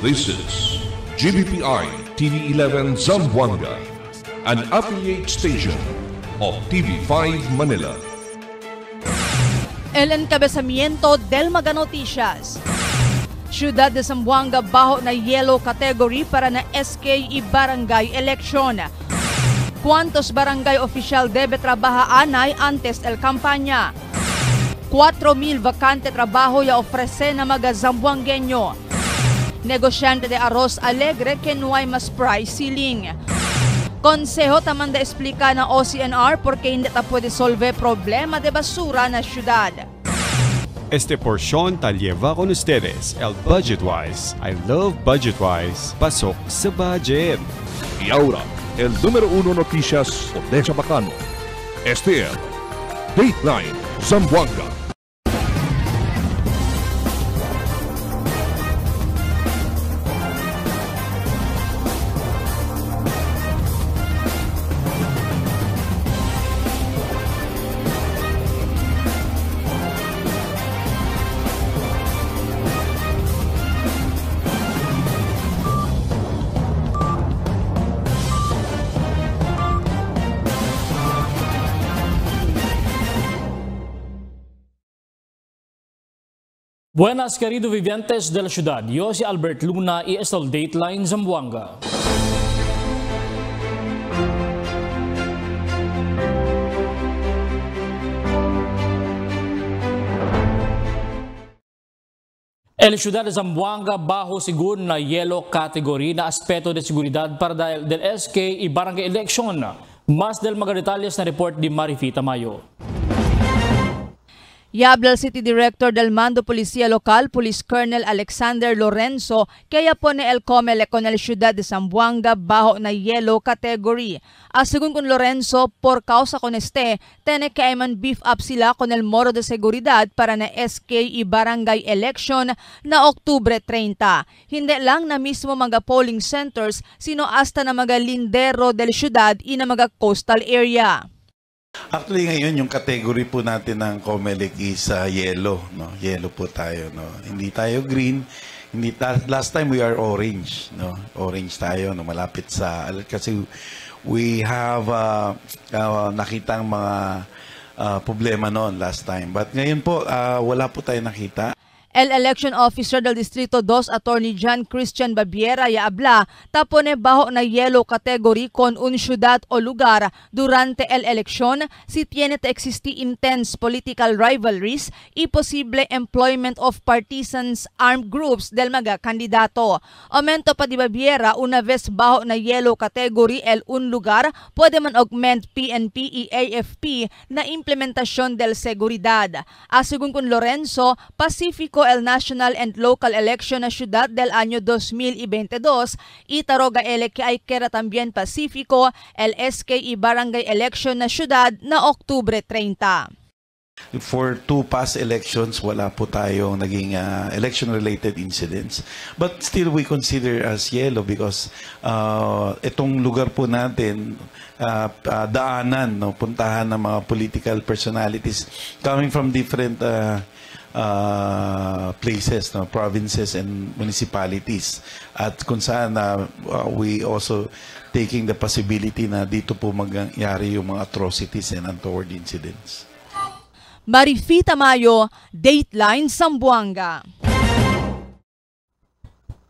This is GBPI TV11 Zamboanga, an affiliate station of TV5 Manila. El encabezamiento del Maga Noticias. Ciudad de Zamboanga bajo na yellow category para na SK y barangay election. ¿Cuántos barangay oficial debe trabajar anay antes el campaña? 4,000 vacante trabajo ya ofrece na mga zamboangueño. Negosyante de arroz alegre que no hay mas price ceiling. Consejo tamang da explica na OCNR porque hindi ta pwede solve problema de basura na syudad. Este porción tal lleva con ustedes el Budgetwise. I love Budgetwise. Pasok sa budget. Y ahora, el número 1 noticias de Chabacano. Este es Dateline Zamboanga. Buenas queridos vivientes de la ciudad, yo si Albert Luna y esto es Dateline Zamboanga. El ciudad de Zamboanga bajo seguro na yellow category na aspeto de seguridad para del SK y barangay election. Más del mga detalles na report di Marifita Mayo. Yabla City Director del Mando Policía Local, Police Colonel Alexander Lorenzo, kaya pone el COMELEC con el ciudad de Zamboanga bajo na yellow category. Según con Lorenzo, por causa con tiene que man beef up sila con el moro de seguridad para na SK y barangay election na Oktubre 30. Hindi lang na mismo mga polling centers, sino hasta na mga lindero del ciudad y na mga coastal area. Actually ngayon yung category po natin ng COMELEC is yellow, no? Yellow po tayo, no? Hindi tayo green, last time we are orange, no? Orange tayo, no? Malapit sa kasi we have nakitang mga problema noon last time. But ngayon po wala po tayo nakita. El election officer del Distrito 2, Attorney John Christian Babiera ya habla, tapone bajo na yellow category con un ciudad o lugar durante el elección si tiene te existir intense political rivalries y posible employment of partisans armed groups del mga kandidato. Aumento pa di Babiera, una vez bajo na yellow category el un lugar, puede man augment PNP y AFP na implementasyon del seguridad. Según con Lorenzo, Pacifico el national and local election na ciudad del año 2022 y Taroga ele que hay kera también Pacifico el SK y barangay election na ciudad na Oktubre 30. For 2 past elections, wala po tayong naging election-related incidents. But still, we consider as yellow because itong lugar po natin, daanan, no, puntahan ng mga political personalities coming from different places, no, provinces and municipalities. At kung saan we also taking the possibility na dito po mangyari yung mga atrocities and untoward incidents. Marifita Mayo, Dateline Zamboanga.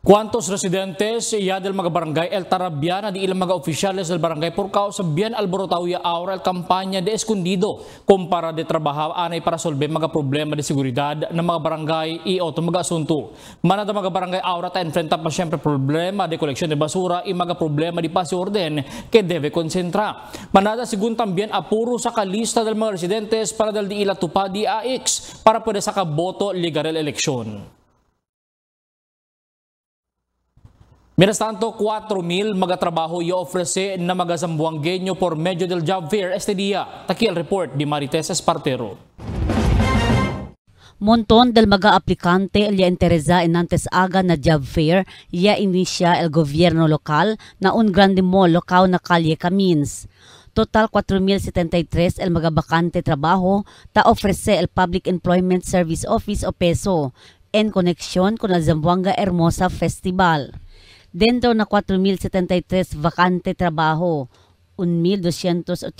¿Cuántos residentes ya del mga barangay El Tarabiana di ilang mga oficiales del barangay por causa bien alborotado ya ahora el kampanya de escondido kumpara de trabaho anay para solve mga problema de seguridad ng mga barangay y otro mga asunto. Manada mga barangay ahora ta enfrenta pa siyempre problema de koleksyon de basura y mga problema de paz y orden que debe konsentra. Manada según también apuro sa kalista del mga residentes para del di ila tupad di AX para pwede sa kaboto legal eleksyon. Mientras tanto, 4,000 mga trabaho i-ofrece na mga zamboangueño por medio del job fair este día. Aquí el report de Marites Espartero. Montón del mga aplikante ya interesa en antes aga na job fair ya inicia el gobierno local na un grande mall local na Calle Camins. Total 4,073 el mga bakante trabaho ta ofrece el Public Employment Service Office o PESO. en conexión con el Zamboanga Hermosa Festival. Dentro na 4,073 vakante trabaho, 1,284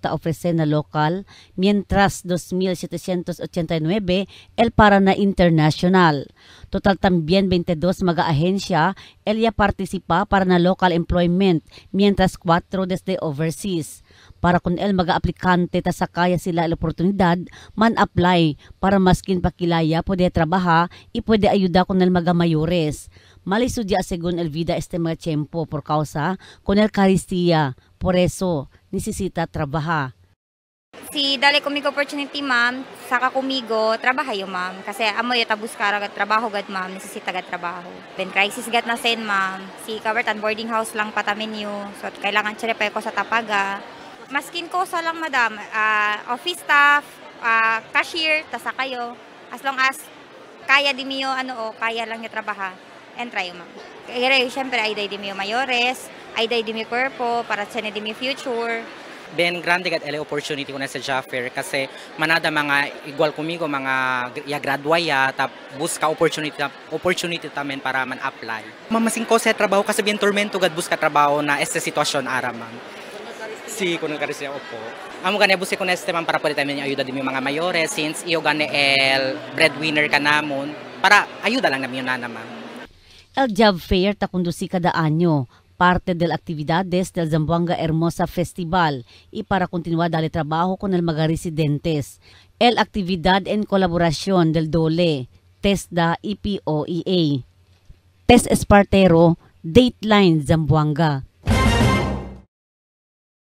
ta ofrece na lokal, mientras 2,789 el para na international. Total también 22 mag-ahensya el ya participa para na local employment, mientras 4 desde overseas. Para kung el mag-aplikante ta sakaya sila el oportunidad, man apply para maskin pakilaya pwede trabaha, pwede ayuda kung el maga-mayores. Malisudya según el vida este mga tiempo por causa con el caristia. Por eso, necesita trabaha. Si dali kumigo opportunity, ma'am, saka kumigo, trabahayo, ma'am. Kasi amo yung buscar agad trabaho, gad, ma'am. Necesita agad trabaho. Ben crisis gad na sen, ma'am. Si kabartan boarding house lang patamin yun. So, kailangan tsirepay ko sa tapaga. Maskin ko sa lang, madam. Office staff, cashier, tasa kayo. As long as kaya di miyo, kaya lang yung trabaha. And try, ma'am. Kaya, syempre, ay di miyo mayores, ay di miyo cuerpo, para sa di miyo future. Ben grande gat ele opportunity ko na sa job fair kasi manada mga igual kumigo mga graduaya tap busca opportunity tamen para man apply. Mamasing ko sa trabaho kasi bien tormento gad busca trabaho na este sitwasyon ara ma'am. Si kuno karisya opo. Amo gani busi ko na este ma'am para pwede tayo ayuda di mga mayores since iyo gani el breadwinner ka namon para ayuda lang namin na ma'am. El job fair ta conduci cada año, parte de las actividades del Zamboanga Hermosa Festival y para continuar dale trabajo con el mga residentes. El actividad en colaboración del DOLE, TESDA y POEA. Test Espartero, Dateline Zamboanga.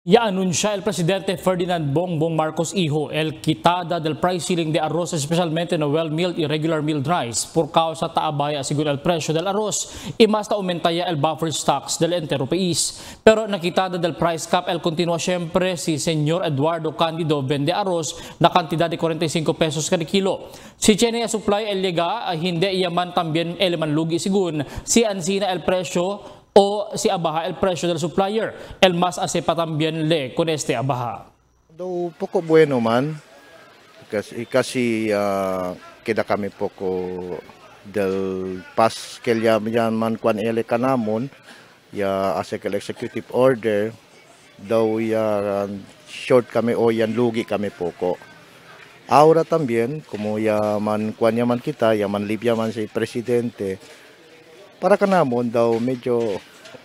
Ya-anuncia el presidente Ferdinand Bongbong Marcos Hijo el quitada del price ceiling de arroz, especialmente no well-milled y regular milled rice, por causa taabaya según el precio del arroz y más aumentaya el buffer stocks del entero país. Pero nakitada del price cap el continúa siempre si Señor Eduardo Candido vende arroz na cantidad de 45 pesos cada kilo. Si Chenia supply el llega, hindi yaman también eleman lugi según si ansina el precio o si abaja el precio del supplier. El más asepa también le con este abaja. Do poco bueno man kasi keda kami poco del pas que yan man kwan ele kanamon ya as el executive order daw ya short kami o yan lugi kami poco. Ahora también como ya man kwan yaman kita ya man libya man si presidente para kanamon daw medyo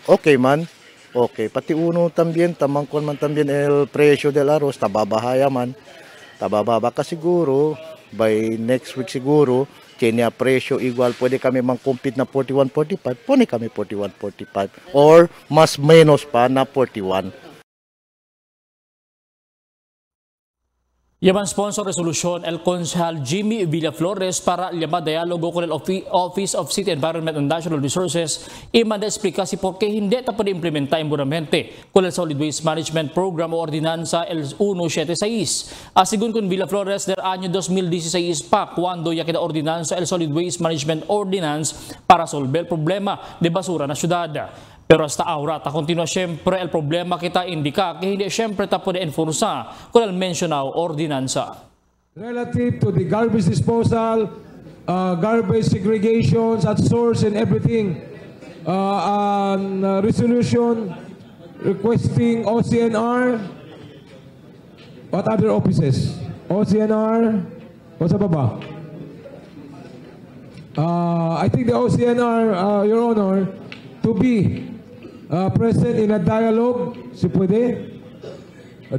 okay man. Okay, pati uno también, tamangkon man también el presyo del arroz, tababahaya man. Tabababa ka siguro, by next week siguro, kanya presyo igual, pwede kami mang-compete na 41.45, pwede kami 41.45. Or mas menos pa na 41. Yaman sponsor resolution el Konsehal Jimmy Villaflores para llama dialogo con el Office of City Environment and Natural Resources y manda explica si por qué hindi tapos implementa imburamente con el Solid Waste Management Program o Ordinanza el 176. Asigun con Villaflores del año 2016 pa cuando ya queda ordinanza el Solid Waste Management Ordinance para resolver el problema de basura na syudad. Pero hasta ahora, ta continua siyempre el problema kita indika kaya hindi siyempre ta pwede enforsa con el mencionado ordinansa. Relative to the garbage disposal, garbage segregations at source and everything, resolution requesting OCNR, what other offices? OCNR, what's up ba? I think the OCNR, Your Honor, to be present in a dialogue, si pwede,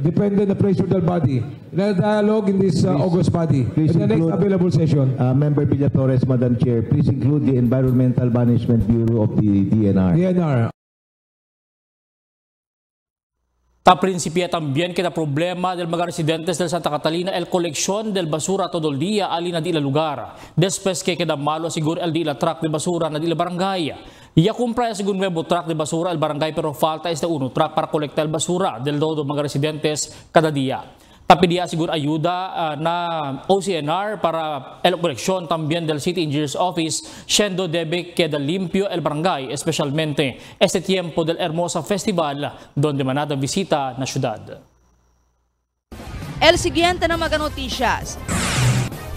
dependent the pressure del body. In a dialogue in this August body, in the next available session. Member Villa-Torres, Madam Chair, please include the Environmental Management Bureau of the DNR. DNR. Ta principia también que el problema del mga residentes del Santa Catalina el colección del basura todo el día alina di la lugar. Después que queda malo siguro el di la truck de basura na di la barangay. Ya compra según nuevo truck de basura el barangay pero falta este uno truck para colectar el basura del todo mga residentes cada día. Tapi dia siguro ayuda na OCNR para el colección también del City Engineer's Office, siendo debe queda limpio el barangay, especialmente este tiempo del Hermosa Festival, donde manada visita na ciudad. El siguiente na mga noticias.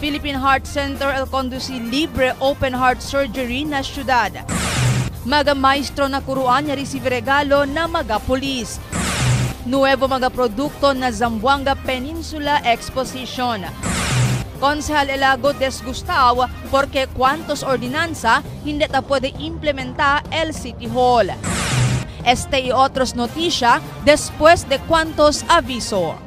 Philippine Heart Center el conduci libre open heart surgery na syudad. Mga maestro na kuruan niya receive regalo na mga polis. Nuevo mga produkto na Zamboanga Peninsula Exposition. Konsehal Elago desgustao porque cuantos ordinanza hindi ta pwede implementa el City Hall. Este y otros noticia después de cuantos aviso.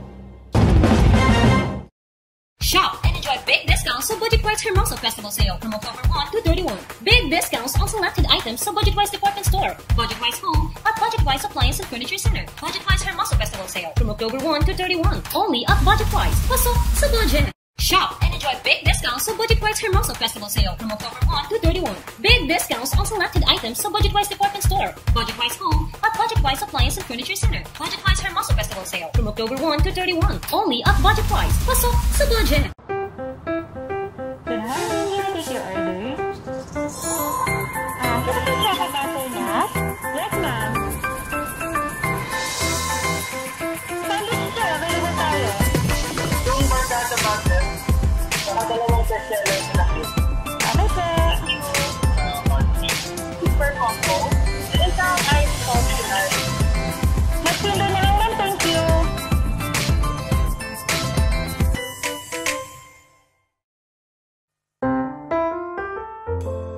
Shop and enjoy big discounts sa Budget Wise Hermoso Festival Sale from October 1 to 31. Big discounts on selected items sa Budget Wise Department Store, Budget Wise Home, at Budget Wise Appliance and Furniture Center. Budget Wise Hermoso Festival Sale from October 1 to 31. Only at Budget Wise. Pasok sa budget. Shop and enjoy big discounts sa Budget Wise Hermoso Festival Sale from October 1 to 31. Big discounts on selected items sa Budget Wise Department Store, Budget Wise Home, at Budget Wise Appliance and Furniture Center. Budget Wise Hermoso Festival Sale from October 1 to 31. Only at Budget Wise. Pasok sa budget. Can I take your order? Can I check about the nut? Yes, ma'am. Sandwich sir, available tayo. Yung barkada butter, saka dalawang bestseller na cake. Okay, sir. Super combo. Isang ice popular. Mag-tindo na lang, ma'am. Thank you.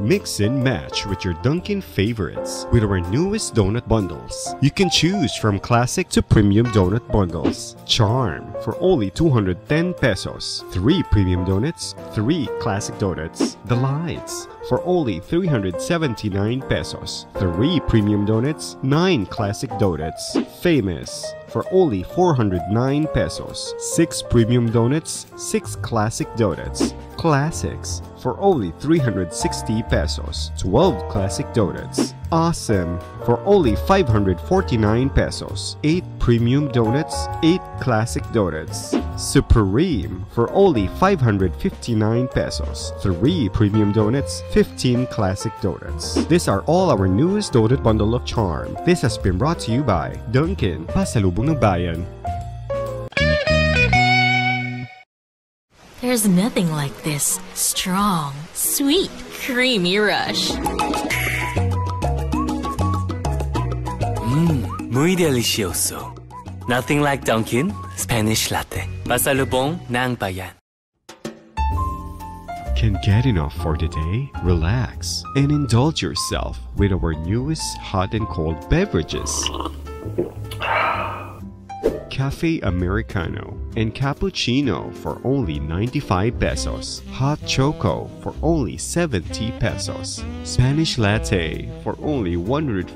Mix and match with your Dunkin' favorites with our newest donut bundles. You can choose from classic to premium donut bundles. Charm for only 210 pesos. 3 premium donuts, 3 classic donuts. The Lights for only 379 pesos. 3 premium donuts, 9 classic donuts. Famous for only 409 pesos. 6 premium donuts, 6 classic donuts. Classics for only 360 pesos. 12 classic donuts. Awesome for only 549 pesos. 8 premium donuts, 8 classic donuts. Supreme for only 559 pesos. 3 premium donuts, 15 classic donuts. These are all our newest donut bundle of charm. This has been brought to you by Dunkin', Pasalubong ng Bayan. There's nothing like this strong, sweet, creamy rush. Muy delicioso. Nothing like Dunkin' Spanish Latte. Pasalubong ng Bayan. Can't get enough for today? Relax and indulge yourself with our newest hot and cold beverages. Cafe Americano and Cappuccino for only 95 pesos. Hot Choco for only 70 pesos. Spanish Latte for only 150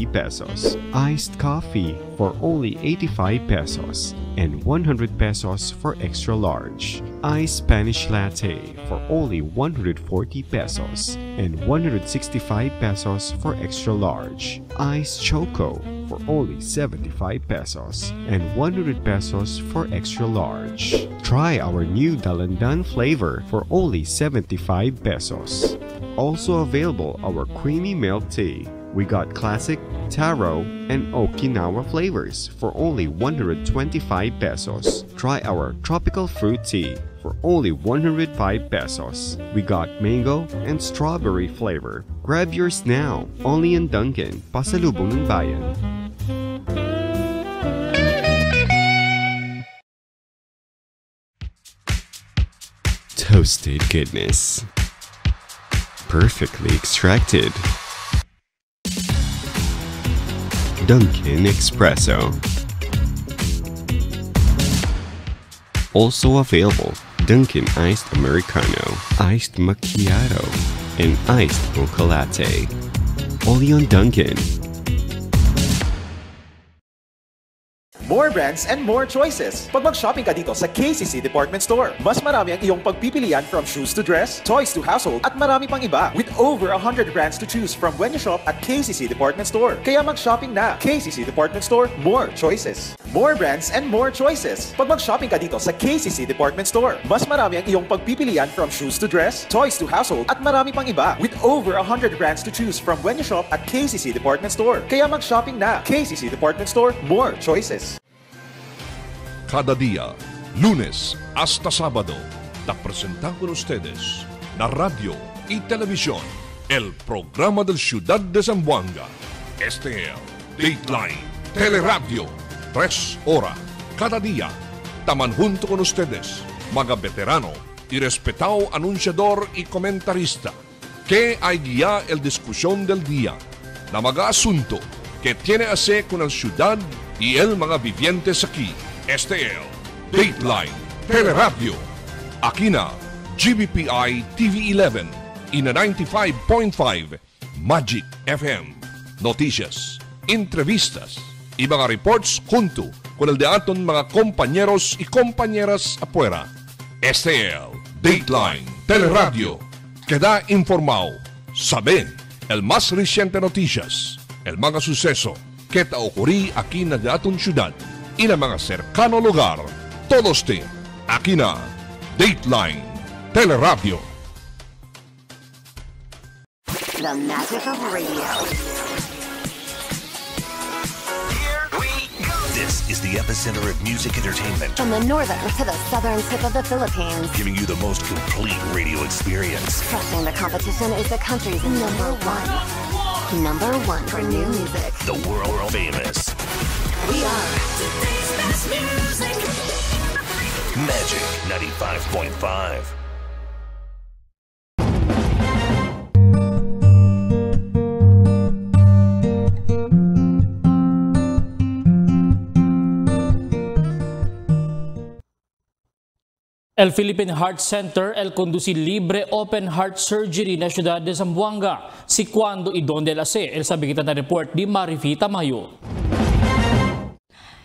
pesos. Iced Coffee for only 85 pesos. And 100 pesos for extra large. Iced Spanish Latte for only 140 pesos. And 165 pesos for extra large. Iced Choco for only 75 pesos and 100 pesos for extra large. Try our new Dalandan flavor for only 75 pesos. Also available our creamy milk tea. We got classic, taro, and Okinawa flavors for only 125 pesos. Try our tropical fruit tea for only 105 pesos. We got mango and strawberry flavor. Grab yours now, only in Dunkin', Pasalubong ng Bayan. Toasted goodness. Perfectly extracted. Dunkin' Espresso. Also available, Dunkin' Iced Americano, Iced Macchiato, and Iced Mocha Latte. Only on Dunkin'. More brands and more choices. Pag mag-shopping ka dito sa KCC Department Store, mas marami ang iyong pagpipilian from shoes to dress, toys to household, at marami pang iba. With over 100 brands to choose from when you shop at KCC Department Store. Kaya mag-shopping na. KCC Department Store, more choices. More brands and more choices. Pag mag-shopping ka dito sa KCC Department Store, mas marami ang iyong pagpipilian from shoes to dress, toys to household, at marami pang iba. With over 100 brands to choose from when you shop at KCC Department Store. Kaya mag-shopping na. KCC Department Store, more choices. Kada dia, Lunes hasta Sabado, te presentan con ustedes la radio y televisión, el programa del Ciudad de Zamboanga. Este es Dateline Teleradio, 3 horas cada día. Taman junto con ustedes, mga veterano y respetado anunciador y comentarista, que hay guía el discusión del día, na mga asunto que tiene a hacer con la ciudad y el mga vivientes aquí. Este es Dateline Teleradio. Aquí na GBPI TV11 y na 95.5 Magic FM. Noticias, entrevistas y mga reports junto con el de aton mga compañeros y compañeras afuera. Este es Dateline Teleradio. Queda informado, sabe el más reciente noticias, el mga suceso que te ocurrí aquí na de aton ciudad y na mga cercano lugar. Todos te aquí na Dateline Teleradio. The magic of radio. This is the epicenter of music entertainment. From the northern to the southern tip of the Philippines. Giving you the most complete radio experience. Crushing the competition is the country's number one. Number one for new music. The world famous. We are today's best music. Magic 95.5. El Philippine Heart Center, el conduce libre open heart surgery na siyudad de Zamboanga. Si cuando y donde la se, el sabi kita na report di Marifita Mayo.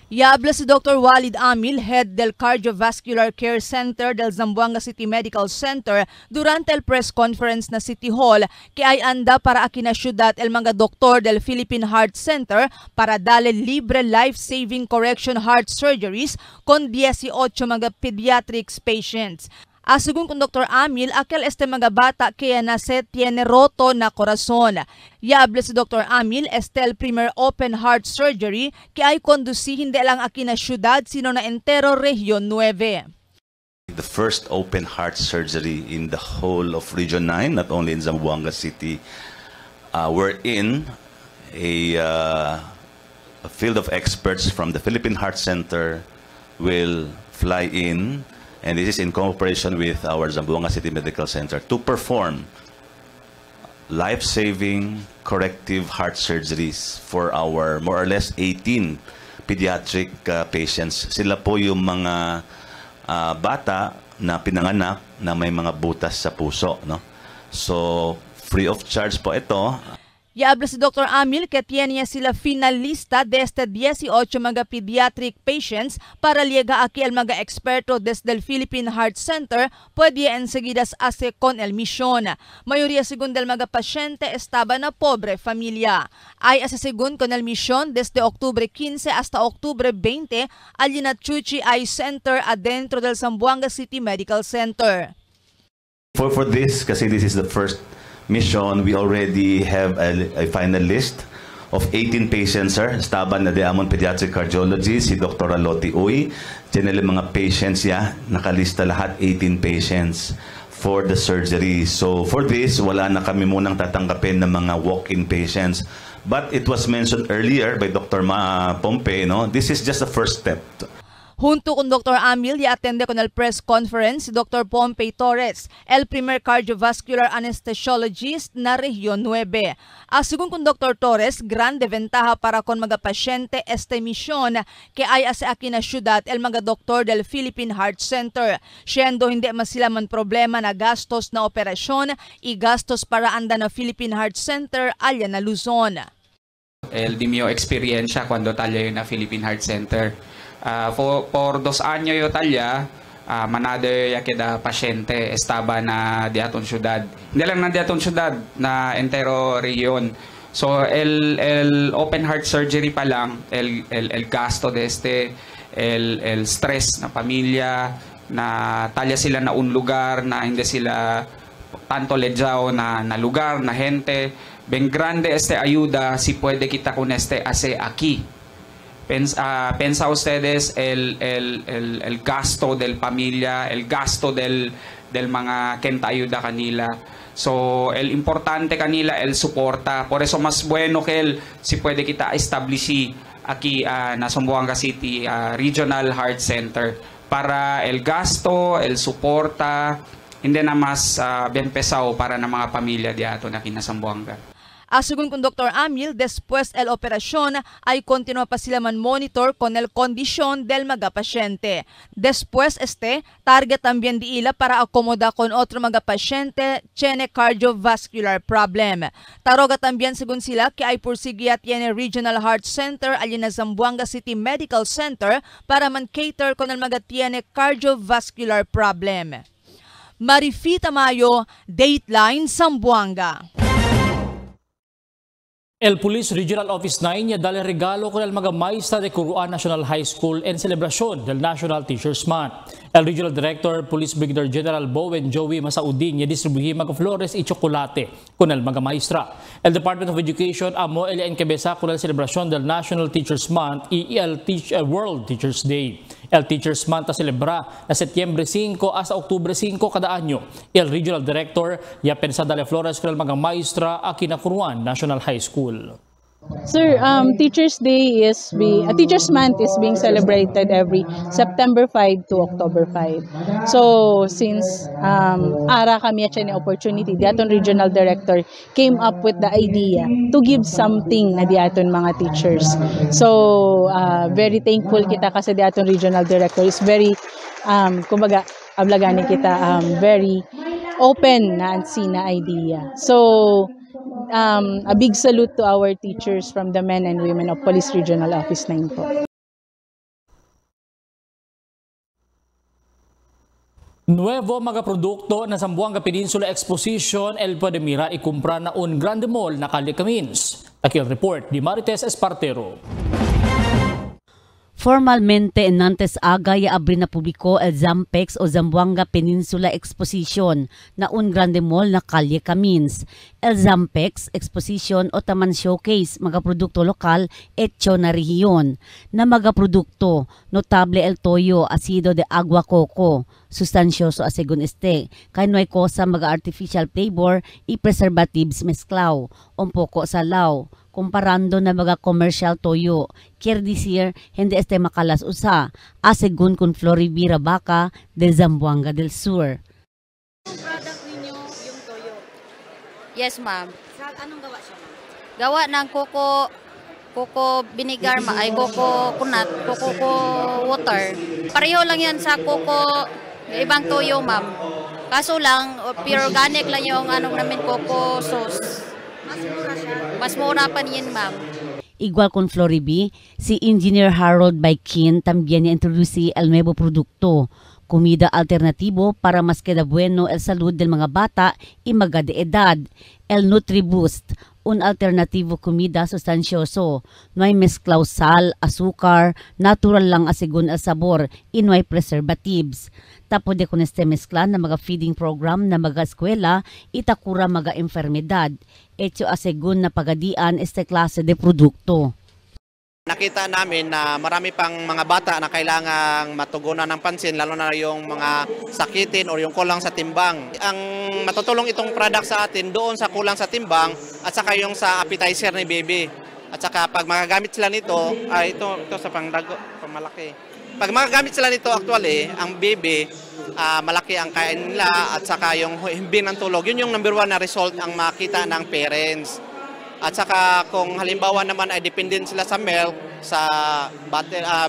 Habla si Dr. Walid Amil, head del Cardiovascular Care Center del Zamboanga City Medical Center, durante el press conference na City Hall, que ay anda para aquí na syudad el mga doktor del Philippine Heart Center para dale libre life-saving correction heart surgeries con 18 mga pediatrics patients. Asugun con Dr. Amil, aquel mga bata kaya nase tiene roto na corazon. Habla si Dr. Amil, el primer open heart surgery que ay conduci hindi lang aquí na syudad sino na entero Region 9. The first open heart surgery in the whole of Region 9, not only in Zamboanga City. We're in a field of experts from the Philippine Heart Center will fly in, and this is in cooperation with our Zamboanga City Medical Center, to perform life-saving corrective heart surgeries for our more or less 18 pediatric patients. Sila po yung mga bata na pinanganak na may mga butas sa puso, no? So, free of charge po ito. Habla si Dr. Amil que tiene sila finalista de 18 mga pediatric patients para liega aquí el mga eksperto desde el Philippine Heart Center pwede enseguidas hace con el misión. Mayoría según del mga pasyente estaba na pobre familia. Ay asa según con el misión desde Octubre 15 hasta Octubre 20 al Chuchi Eye Center adentro del Zamboanga City Medical Center. For this, kasi this is the first mission, we already have a final list of 18 patients, sir. Estaban na diamond pediatric cardiology, si Dr. Alotti Uy. Generally mga patients ya, nakalista lahat 18 patients for the surgery. So for this, wala na kami munang tatanggapin ng mga walk-in patients. But it was mentioned earlier by Dr. Pompe, no? This is just the first step. Junto con Dr. Amil, atende con el press conference si Dr. Pompey Torres, el primer cardiovascular anesthesiologist na Region 9. Asugun con Dr. Torres, grande ventaja para con mga pasyente este misyon que ay asa aquí na syudad el mga doktor del Philippine Heart Center. Siendo hindi masila man problema na gastos na operasyon y gastos para anda na Philippine Heart Center alya na Luzon. El di mio experiencia cuando talya na Philippine Heart Center. Por 2 años yo talya, manado ya queda pasyente estaba na di aton syudad. Hindi lang na di aton syudad, na entero region. So el open heart surgery pa lang, el gasto de el stress na pamilya, na talya sila na un lugar na hindi sila tanto lejao na lugar, na gente. Ben grande ayuda si puede kita con hace aquí. Pensa ustedes el gasto del familia, el gasto del mga kenta ayuda kanila. So, el importante kanila, el suporta. Por eso mas bueno que si pwede kita establishi aquí na Zamboanga City Regional Heart Center para el gasto, el suporta, hindi na mas bien pesado para na mga pamilya diato na kina Zamboanga. Según con Dr. Amil, después el operasyon ay continua pa sila man monitor con el kondisyon del mga pasyente. Después target también di ila para akomoda con otro mga pasyente tiene cardiovascular problem. Taroga también según sila que ay pursigia tiene Regional Heart Center alin na Zamboanga City Medical Center para man cater con el mga tiene cardiovascular problem. Marifita Mayo, Dateline, Zamboanga. El Police Regional Office 9 ya dale regalo con el mga maestra de Curuan National High School en celebración del National Teachers Month. El Regional Director, Police Brigadier General Bowen Joey Masaudin ya distribuye mga flores y chocolate con el mga maestra. El Department of Education amo el enkabeza con el celebración del National Teachers Month y el World Teachers Day. El Teachers Month celebra na Setyembre 5 hasta Oktubre 5 kada anyo. El Regional Director ya pensa dale flores con el mga maestra aquí na Curuan National High School. Sir, Teachers Day Teachers Month is being celebrated every September 5 to October 5. So, since ara kami at siya opportunity, the aton Regional Director came up with the idea to give something na di aton mga teachers. So, very thankful kita kasi the aton Regional Director is very, kumbaga, ablagani kita, very open na ansi na idea. So, a big salute to our teachers from the men and women of Police Regional Office 9 po. Nuevo mga produkto na Zamboanga Peninsula Exposition el pwede mira ikumpra na un grande mall na Calle Camins. Takil report di Marites Espartero. Formalmente enantes aga ya abri na publiko el Zampex o Zamboanga Peninsula Exposition na un grande mall na Calle Camins. El Zampex Exposition o taman showcase mga produkto lokal etcho na rehiyon na mga produkto notable el toyo asido de agua coco sustansyoso asegun kay noy kosa mga artificial flavor i preservatives mesklaw un poko sa law komparando na mga commercial toyo. Kier disir, hindi makalas usa, asegun kun Floribira Baca de Zamboanga del Sur. Ang product ninyo yung toyo? Yes, ma'am. Anong gawa siya, ma'am? Gawa ng coco vinegar, ay coco kunat, coco water. Pareho lang yan sa coco, ibang toyo, ma'am. Kaso lang, pure organic lang yung namin coco sauce. Mas mura siya? Mas mura pa niyan, ma'am. Igual con Floribi, si Engineer Harold Baikin también introduce el nuevo produkto, comida alternativo para mas queda bueno el salud del mga bata y mga de edad, el NutriBoost, un alternativo comida sustansyoso, no hay mezclaw sal, azúcar, natural lang asegun el sabor, y no hay preservatives. Tapo de con mezcla na mga feeding program na mga eskwela, itakura mga enfermedad. Etyo asegun na pagadian klase de produkto. Nakita namin na marami pang mga bata na kailangang matugunan ng pansin, lalo na yung mga sakitin o yung kulang sa timbang. Ang matutulong itong product sa atin doon sa kulang sa timbang at saka yung sa appetizer ni baby. At saka pag magagamit sila nito, ito sa pangmalaki. Pag magagamit sila nito actually, ang baby, malaki ang kain nila at saka yung himbing ng tulog. Yun yung number 1 na result ang makita ng parents. At saka kung halimbawa naman ay dependent sila sa milk, sa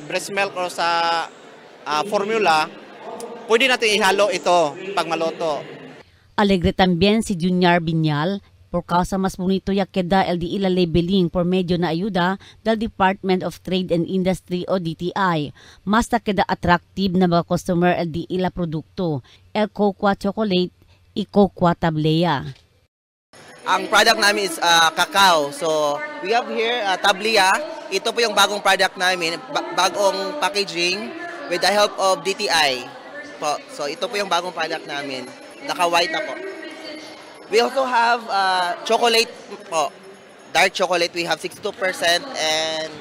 breast milk o sa formula, pwede natin ihalo ito pag maluto. Alegre también si Junior Binyal, por causa mas bonito ya queda el di ila labeling por medio na ayuda del Department of Trade and Industry o DTI. Mas na queda attractive na mga customer el di ila produkto, el Cocoa Chocolate y Cocoa Tablea. Ang product namin is cacao. So, we have here Tablea. Ito po yung bagong product namin, bagong packaging with the help of DTI. Po. So, ito po yung bagong product namin. Naka-white na po. We also have chocolate po. Dark chocolate, we have 62% and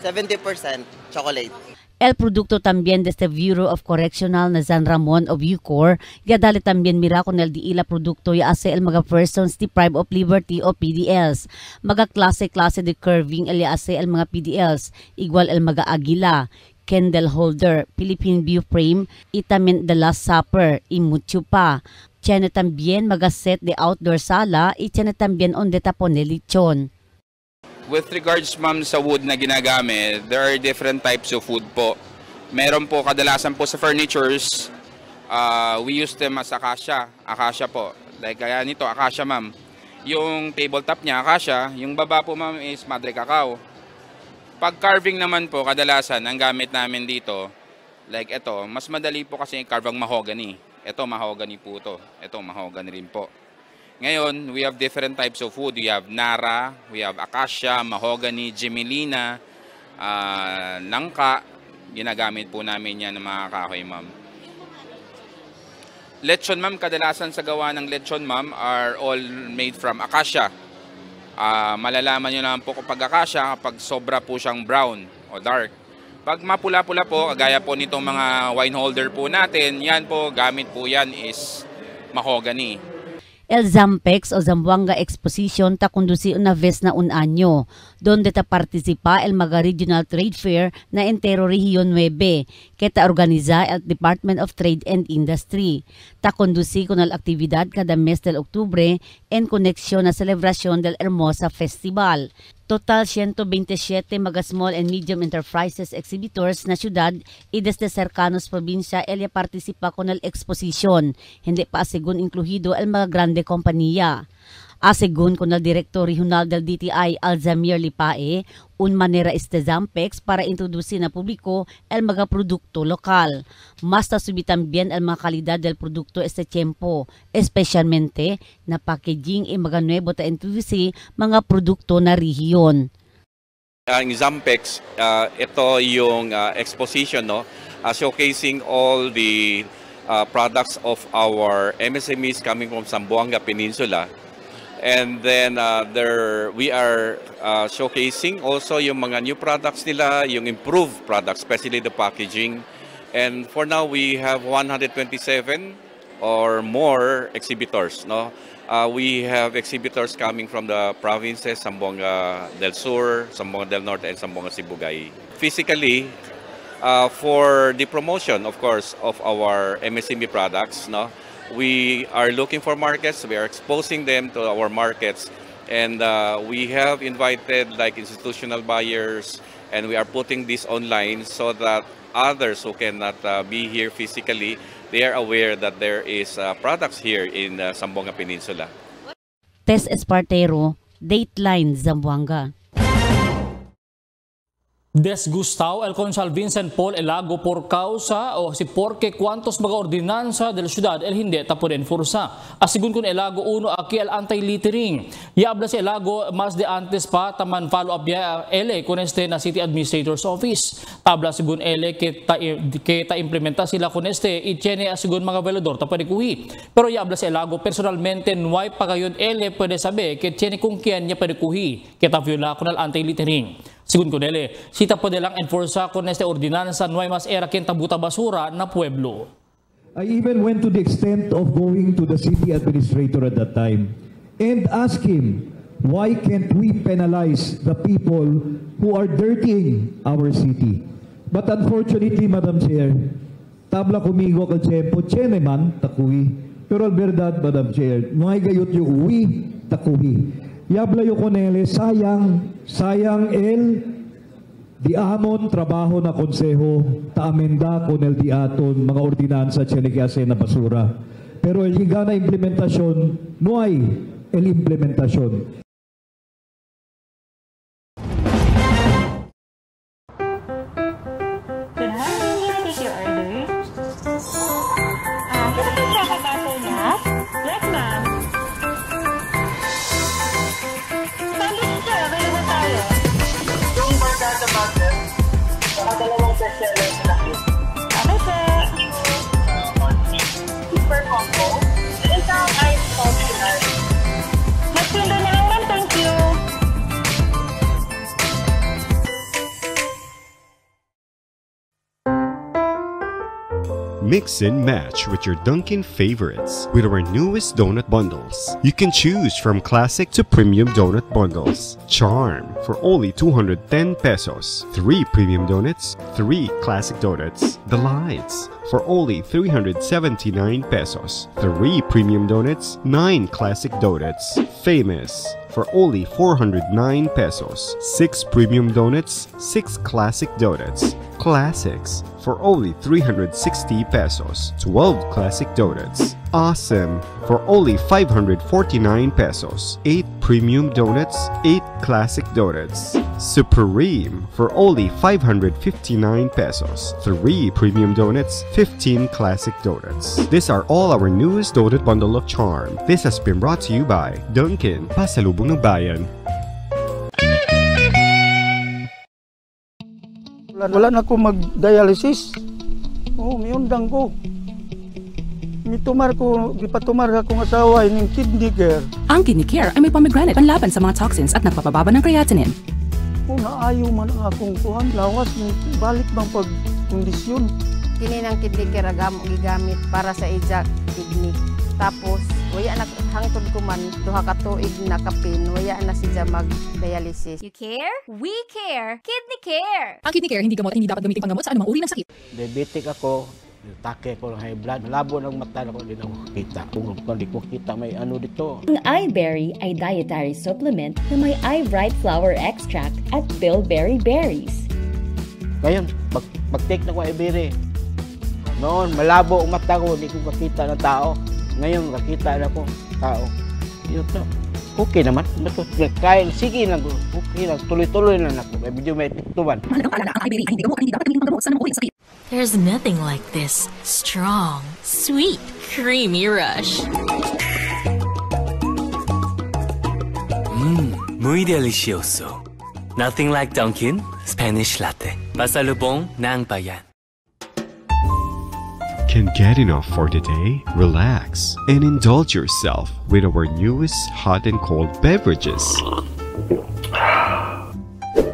70% chocolate. El producto también de este Bureau of Correctional na San Ramon of Bucor, ya dali también mira con el di ila produkto ya ase el mga persons deprived of liberty o PDLs. Mga klase-klase de curving el ya ase el mga PDLs, igual el mga agila, candle holder, Philippine view frame, itamen the Last Supper, imucho pa. Tiene también mga set de outdoor sala, tiene también onde tapon de lechon. With regards ma'am sa wood na ginagamit, there are different types of wood po. Meron po kadalasan po sa furnitures, we use them as acacia. Acacia po. Like kaya nito, acacia ma'am. Yung tabletop niya, acacia. Yung baba po ma'am is madre cacao. Pag carving naman po, kadalasan ang gamit namin dito, like ito, mas madali po kasi carve ang mahogany. Ito mahogany po to. Ito mahogany rin po. Ngayon, we have different types of wood. We have Nara, we have Acacia, Mahogany, Gemelina, Langka. Ginagamit po namin yan ng mga kahoy, ma'am. Lechon, ma'am, kadalasan sa gawa ng lechon, ma'am, are all made from Acacia. Malalaman nyo naman po kapag Acacia, kapag sobra po siyang brown o dark. Pag mapula-pula po, kagaya po nitong mga wine holder po natin, yan po, gamit po yan is Mahogany. El Zampex o Zamboanga Exposition ta conduci una vez na un año, donde ta participa el mga regional trade fair na entero Región 9, que ta organiza el Department of Trade and Industry. Ta conduci con el actividad cada mes del octubre en conexión a celebración del Hermosa Festival. Total 127 mga small and medium enterprises exhibitors na syudad y desde cercanos probinsya elia participa con el exposition. Hindi pa asegun incluido el mga grande kompanya. Asegun con el director regional del DTI Alzamir Lipae, un manera este Zampex para introducir na publiko el mga produkto lokal. Mas tasubi también el mga kalidad del produkto este tiempo, especialmente na packaging y mga nuevo ta introduce mga produkto na rehiyon. Ang Zampex, ito yung exposition, no? Showcasing all the products of our MSMEs coming from Zamboanga Peninsula. And then we are showcasing also yung mga new products nila, yung improved products, especially the packaging. And for now, we have 127 or more exhibitors. No, we have exhibitors coming from the provinces, Zamboanga del Sur, Zamboanga del Norte, and Zamboanga Sibugay. Physically, for the promotion, of course, of our MSME products, no. We are looking for markets, we are exposing them to our markets, and we have invited like institutional buyers, and we are putting this online so that others who cannot be here physically, they are aware that there is products here in Zamboanga Peninsula. Tess Espartero, Dateline Zamboanga. Desgustao el Consul Vincent Paul Elago por causa o si porque cuantos mga ordinansa de la ciudad el hindi tapon enforsa. Asigun kun Elago uno aquí el anti-littering. Ya habla si Elago mas de antes pa taman follow up ya ele con este na City Administrator's Office. Tabla sigun ele que ta implementa sila con este y tiene asigun mga velador ta pwede kuhi. Pero ya habla si Elago personalmente nuay pa kayon ele pwede sabi que tiene kung kian niya pwede kuhi kita viola con el anti-littering. Sigun ko nele, sita po nilang enforsa con este ordinansa no hay mas era quien tabuta basura na pueblo. I even went to the extent of going to the city administrator at that time and ask him, why can't we penalize the people who are dirtying our city? But unfortunately, Madam Chair, tabla kumigo kal tiempo, tiene man, takuhi. Pero al verdad, Madam Chair, no hay gayot yung uwi, takuhi. Yabla yung konele, sayang el di amon trabaho na konseho ta amenda con el di aton mga ordinansa tsenekase na basura. Pero el higa na implementasyon, no hay el implementasyon. Dalawang bestseller sa laki. Okay po. Super combo. Isang ice optional. Magtinda na lang man Mix and match with your Dunkin' favorites with our newest donut bundles. You can choose from classic to premium donut bundles. Charm for only 210 pesos. 3 premium donuts, 3 classic donuts. Delights for only 379 pesos. 3 premium donuts, 9 classic donuts. Famous for only 409 pesos. 6 premium donuts, 6 classic donuts. Classics for only 360 pesos. 12 classic donuts. Awesome for only 549 pesos. 8 premium donuts, 8 classic donuts. Supreme for only 559 pesos. 3 premium donuts, 15 classic donuts. These are all our newest donut bundle of charm. This has been brought to you by Dunkin', Pasalubong ng Bayan. Wala na ako mag-dialysis. Miundang ko. Gipatumar akong asawa ng kidney care. Ang kidney care ay may pomegranate panlaban sa mga toxins at nagpapababa ng creatinine. Naayaw man ang akong kuhan. Lawas, balik bang pagkondisyon. Kini ng kidney care gigamit para sa ijak kidney. Tapos, waya na hangtod ko man, duha ka tuig na kapin, waya na siya mag-dialysis. You care? We care! Kidney Care! Ang kidney care hindi gamot, hindi dapat gamitin panggamot sa anumang uri ng sakit. Diabetic ako, take ko ng high blood, labo ng mata ko, hindi na ako kita. Kung hindi ko kita, may ano dito. Ang iBerry ay dietary supplement na may iBright flower extract at bilberry berries. Ngayon, pag-take na ko iBerry, noon malabo ang mata ko, hindi ko makita ng tao. Ngayon, nakita na ko tao. Yun na. Okay naman. Kaya, sige lang. Okay lang. Tuloy-tuloy lang ako. May video may tuban. There's nothing like this strong, sweet, creamy rush. Muy delicioso. Nothing like Dunkin' Spanish Latte. Pasalubong ng Bayan. Can get enough for the day? Relax and indulge yourself with our newest hot and cold beverages.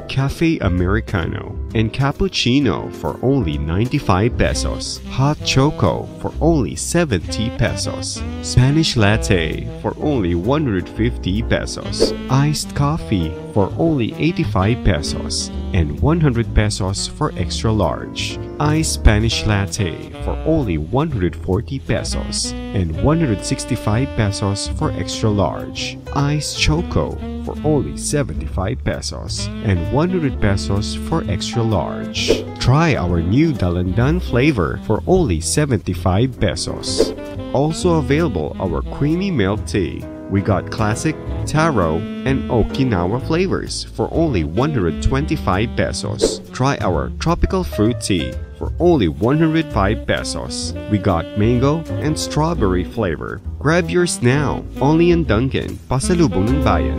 Cafe Americano and Cappuccino for only 95 pesos. Hot Choco for only 70 pesos. Spanish Latte for only 150 pesos. Iced Coffee for only 85 pesos. And 100 pesos for extra large. Iced Spanish Latte for only 140 pesos. And 165 pesos for extra large. Iced Choco for only 75 pesos. And 100 pesos for extra large. Try our new Dalandan flavor for only 75 pesos. Also available our creamy milk tea. We got classic, taro, and Okinawa flavors for only 125 pesos. Try our tropical fruit tea for only 105 pesos. We got mango and strawberry flavor. Grab yours now, only in Dunkin', Pasalubong ng Bayan.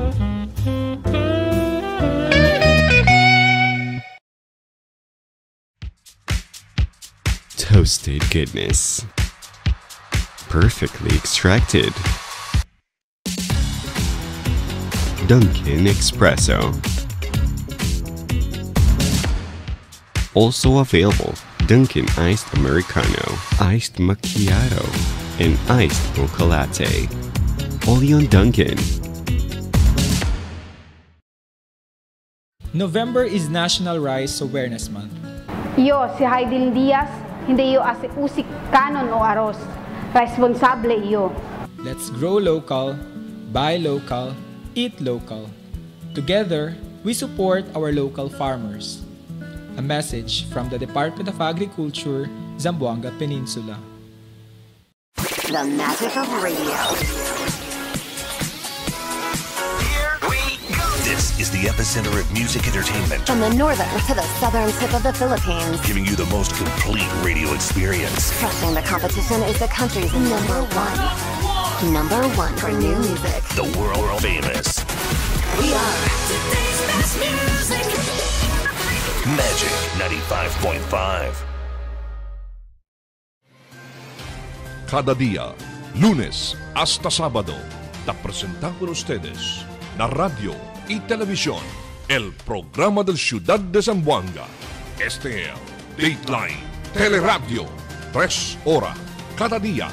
Toasted goodness. Perfectly extracted. Dunkin' Espresso. Also available, Dunkin' Iced Americano, Iced Macchiato, and Iced Mocha Latte. Only on Dunkin'. November is National Rice Awareness Month. Yo, si Haidil Diaz, hindi yo usik kanon o aros. Responsable iyo. Let's grow local, buy local, eat local. Together, we support our local farmers. A message from the Department of Agriculture, Zamboanga Peninsula. The magic of radio. This is the epicenter of music entertainment. From the northern to the southern tip of the Philippines. Giving you the most complete radio experience. Crushing the competition is the country's number one. Number one for new music. The world famous. We are today's best music. Magic 95.5. Cada día, lunes hasta sábado, te presentamos por ustedes la radio y televisión, el programa del Ciudad de Zamboanga. Este es Dateline Teleradio, 3 horas, cada día.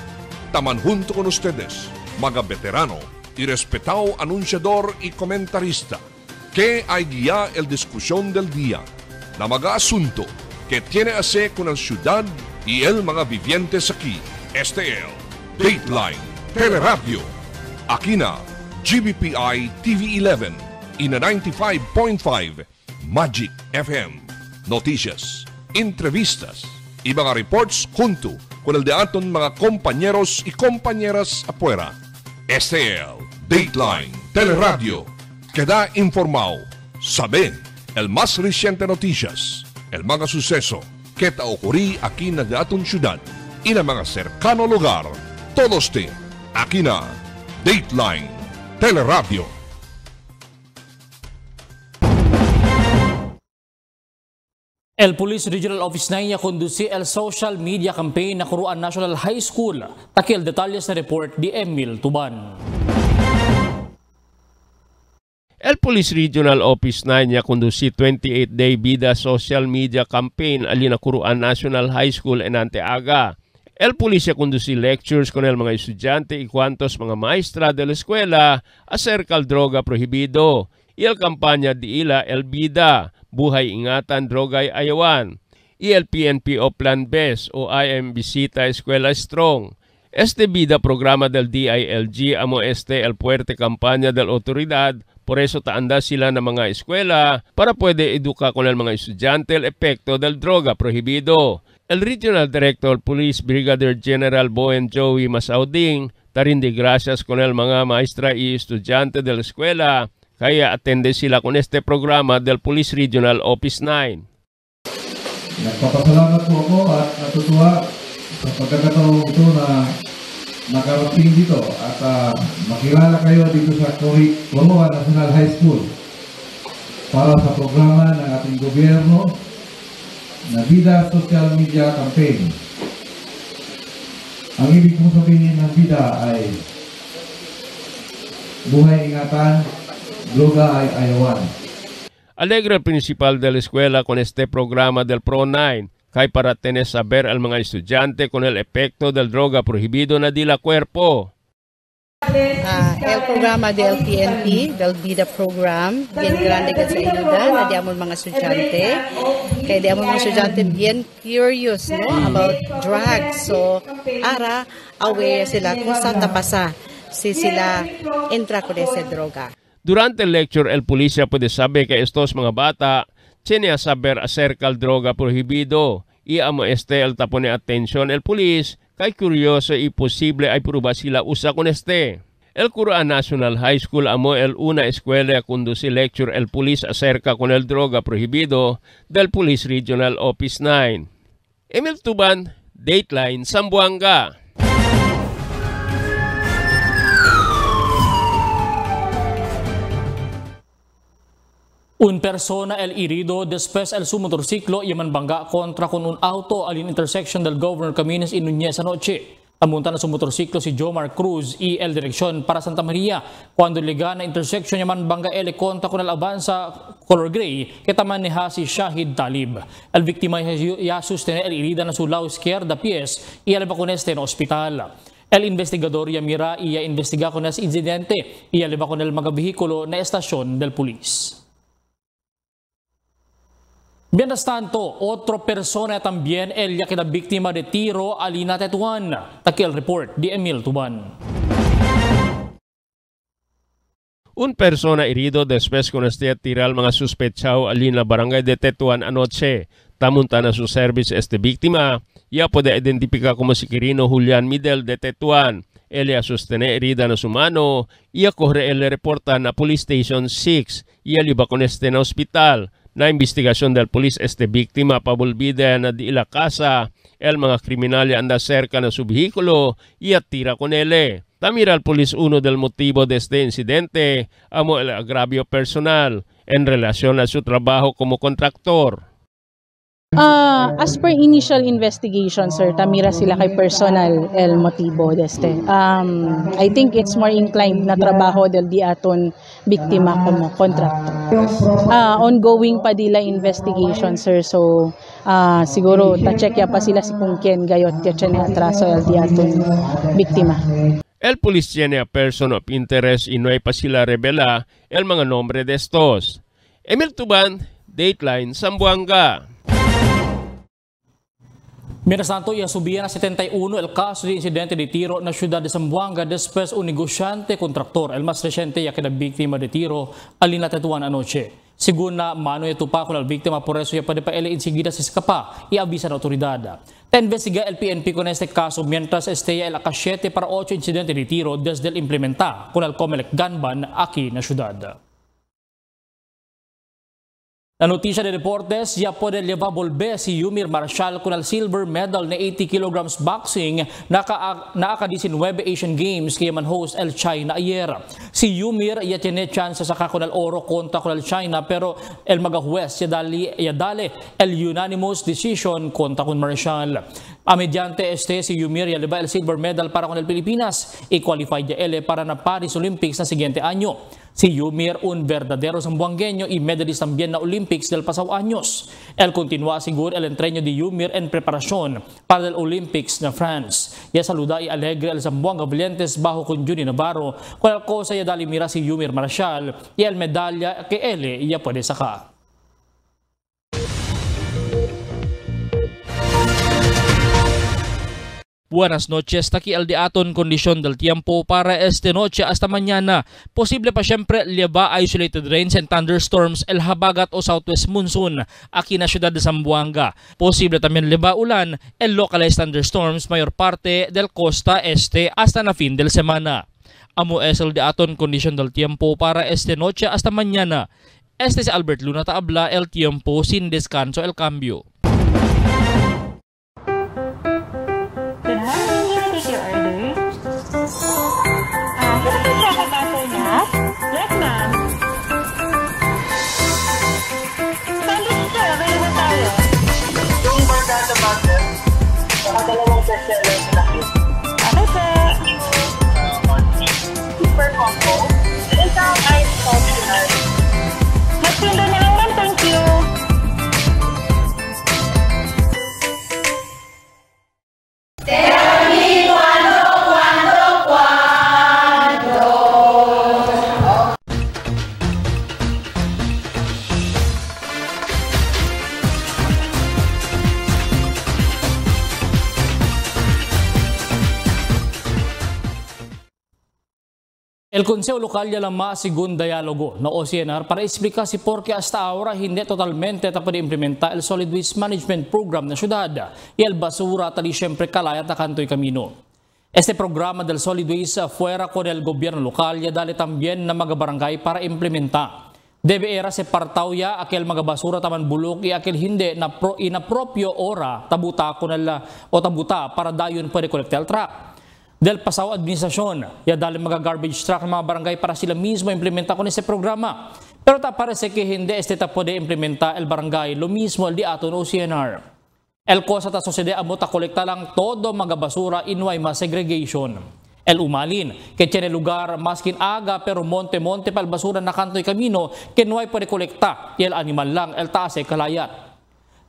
Taman junto con ustedes, mga veterano y respetado anunciador y comentarista, que hay guía el discusión del día, na mga asunto que tiene a ver con la ciudad y el mga vivientes aquí. Este es Dateline Teleradio. Aquí na GBPI TV11 y na 95.5 Magic FM. Noticias, entrevistas y mga reports junto con el de aton mga compañeros y compañeras afuera. Este es Dateline Teleradio. Queda informado, sabe el más reciente noticias, el mga suceso que ta ocurrí aquí na de aton ciudad y na mga cercano lugar. Todos te aquí na Dateline Teleradio. El Police Regional Office 9 conduce el social media campaign na Quruan National High School. Takil detalles na report di Emil Tuban. El Police Regional Office 9 niya conduce 28-day bida social media campaign alina Quruan National High School enante aga. El Police niya conduce lectures con el mga estudyante y cuantos mga maestra de la eskwela acerca al droga prohibido. Y el kampanya di ila el bida. Buhay Ingatan Drogay Ayawan, y el PNP o Plan BES o IM Visita Escuela Strong. Este vida programa del DILG amo este el fuerte campaña del autoridad, por eso taanda sila ng mga eskwela para pwede eduka con el mga estudyante el epekto del droga prohibido. El Regional Director Police Brigadier General Boen Joey Masauding tarindi gracias con el mga maestra y estudyante de la eskwela. Kaya attende sila con este programa del Police Regional Office 9. Nagpapasalamat po ako at natutuwa sa pagkakataong ito na nakarating dito at makilala kayo dito sa Quruan National High School para sa programa ng ating gobyerno na Vida Social Media Campaign. Ang ibig kong sabihin ng vida ay buhay ingatan, droga ay ayawan. Alegre el principal de la escuela con este programa del Pro 9, kay para tener saber al mga estudyante con el efecto del droga prohibido na di la cuerpo. El programa del PNP, del VIDA program, bien grande ka sa ayuda na di amon mga estudyante. Kaya di amon mga estudyante bien curious no, about drugs. So, ara, aware sila kung saan napasa si sila entra con ese droga. Durante el lecture, el policía puede saber que estos mga bata tienen a saber acerca del droga prohibido y amo este el tapone atención el polis kay curioso y posible ay prueba sila usa con este. El Quruan National High School amo el una escuela a conduce lecture el polis acerca con el droga prohibido del Police Regional Office 9. Emil Tuban, Dateline, Zamboanga. Un persona el herido después el su motorsiklo y manbangga contra con un auto al intersection del Governor Camines y Núñez anoche. Amunta na su motorsiklo si Jomar Cruz y el dirección para Santa Maria cuando liga na intersection niya manbangga el contra con el avanza color gray que tamaneha si Shahid Talib. El víctima ya sustene el herida na su lado izquierda pies y el con este en hospital. El investigador ya mira y ya investiga con ese incidente y el con el mga vehikulo na estasyon del pulis. Mientras tanto, otra persona también el ya queda víctima de tiro alina Tetuan. Takil report di Emil Tuban. Un persona herido después con este tiral mga suspechao alina barangay de Tetuan anoche. Tamunta na su service este víctima. Ya puede identificar como si Quirino Julian Midel de Tetuan. Ella sostene herida na su mano. Ia corre el reporta na Police Station 6. Ia liba con este na hospital. Na investigasyon del polis este biktima pabulbida na di ila casa, el mga kriminal anda cerca na su vehikulo y tira con ele. Tamira al polis uno del motivo de este incidente, amo el agravio personal en relación a su trabajo como contractor. As per initial investigation, sir, tamira sila kay personal el motivo deste. I think it's more inclined na trabaho del di aton biktima como kontraktor. Ongoing pa dila investigation, sir. So, siguro, ta-check ya pa sila si kung kien gayot ya tiyan atraso el diaton biktima. El polis tiene a person of interest y no hay pa sila revela el mga nombre de estos. Emil Tuban, Dateline, Zamboanga. Mientras tanto, subía a 71 el caso de incidente de tiro en la ciudad de Zamboanga después un negociante contractor, el más reciente ya que la víctima de tiro, alinatatuan anoche. Según na mano ya tupa con la víctima, por eso ya puede pa enseguida se escapa y avisa a la autoridad. Te investiga el PNP con este caso mientras esté el AK-7 para 8 incidentes de tiro desde el implementar con el Comelec gun ban aquí en la ciudad. La noticia de deportes, ya puede llevar volver si Yumir Marshall con el silver medal na 80 kilograms boxing na aka-19 Asian Games kaya man host el China ayer. Si Yumir ya tiene chance sa con el oro kontra con el China pero el mga juez ya dali el unanimous decision kontra con Marshall. A mediante si Yumir ya lleva el silver medal para con el Pilipinas y qualified ya ele para na Paris Olympics na siguiente año. Si Yumir, un verdadero zamboangueño y medalista también na Olympics del pasado años. Él continúa seguro el entreno de Yumir en preparación para el Olympics na France. Ya saluda y alegre el Zamboanga Valientes bajo con Juni Navarro, cual cosa ya dali mira si Yumir Marshall y el medalla que él ya puede sacar. Buenas noches, taki el diaton kondisyon del tiempo para esta noche hasta mañana. Posible pa siyempre liaba isolated rains and thunderstorms el habagat o southwest monsoon aquí na ciudad de Zamboanga. Posible también liaba ulan el localized thunderstorms mayor parte del costa este hasta na fin del semana. Amo es el diaton kondisyon del tiempo para esta noche hasta mañana. Este es Albert Luna Taabla, el tiempo sin descanso el cambio. Yes, ma'am. Sandwich sir, available tayo. Yung barkada butter, dalawang bestseller na cute. Okay, sir. Super combo. Isang ice optional. Mas pindo na lang, ma'am. Thank you. Tell me cuando. El Consejo Local ya lama sigun dialogo na OCNR para explicar si por qué hasta ahora hindi totalmente tapos implementar el Solid Waste Management Program na syudad y el basura tali siempre kalayat na kantoy camino. Este programa del Solid Waste fuera con el gobierno local ya dali también na mga barangay para implementar. Debe era separtaw ya aquel mga basura taman bulok y aquel hindi na inapropio ora tabuta con el o tabuta para dayon pwede kolektar truck. Del pasao administrasyon, ya dali mga garbage truck ng mga barangay para sila mismo implementa con ese programa. Pero ta parece que hindi este ta puede implementa el barangay, lo mismo el diaton OCNR. El cosa ta sucede amo ta kolekta lang todo mga basura inuay mas segregation. El umalin, que tiene lugar maskin aga pero monte-monte pal basura na kantoy camino, que nuay puede kolekta, y el animal lang, el taase kalayat.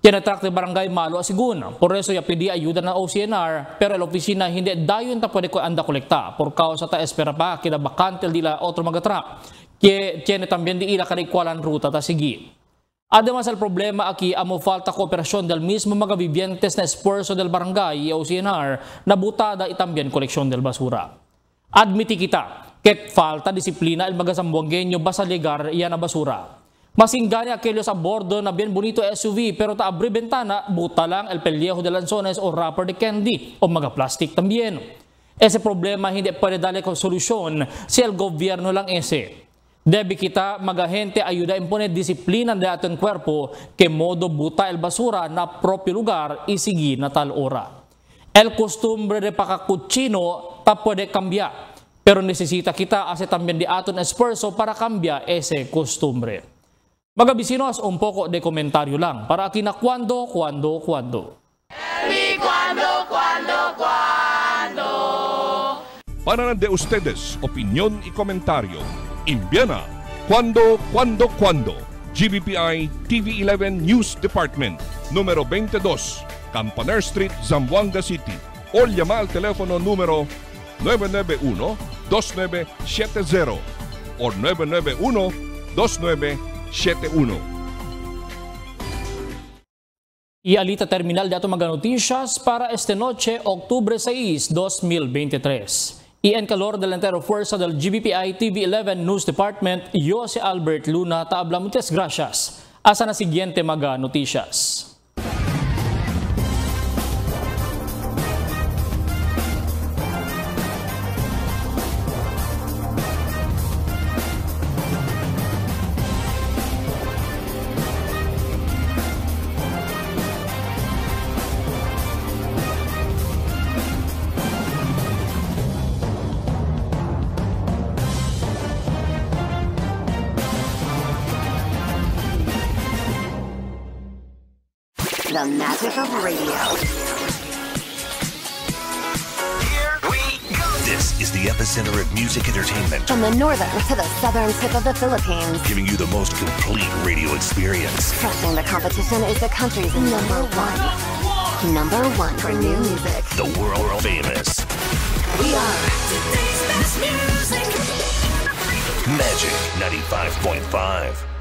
Tinatrak de barangay malo asigun. Por eso ya pidi ayuda ng OCNR pero el opisina hindi dayon ta pwede ko anda kolekta por causa ta espera pa kida bakante dila otro mga truck. Que tiene también di ila kanikualan ruta ta sigi. Además el problema aquí amo falta cooperación del mismo mga vivientes na esfuerzo del barangay y OCNR na butada y también koleksyon del basura. Admiti kita que falta disiplina el mga zamboangueño basa ligar iyan na basura. Masinggani aquello sa bordo na bien bonito SUV pero ta abri bentana, buta lang el pellejo de lanzones o wrapper de candy o mga plastic también. Ese problema hindi pwede dali con solusyon si el gobierno lang ese. Debe kita mga gente ayuda impone disiplina de ating cuerpo que modo buta el basura na propio lugar isigi na tal ora. El costumbre de pakakuchino ta pwede cambiar pero necesita kita hacer también de aton esfuerzo para cambiar ese costumbre. Mga bisinos, un poco de comentario lang para aquí na cuando. Para de ustedes opinión y comentario, envíana Cuando. GBPI TV11 News Department, número 22, Campaner Street, Zamboanga City. O llama al telepono número 991-2970 o 991-2971. Ialita terminal de ato mga noticias para este noche, Octubre 6, 2023. En calor del entero fuerza del GBPI TV11 News Department, yo si Albert Luna, taabla muchas gracias. Asa na siguiente mga noticias. The magic of radio. Here we go. This is the epicenter of music entertainment. From the northern to the southern tip of the Philippines. Giving you the most complete radio experience. Crushing the competition is the country's number one. Number one for new music. The world famous. We are today's best music. Magic 95.5.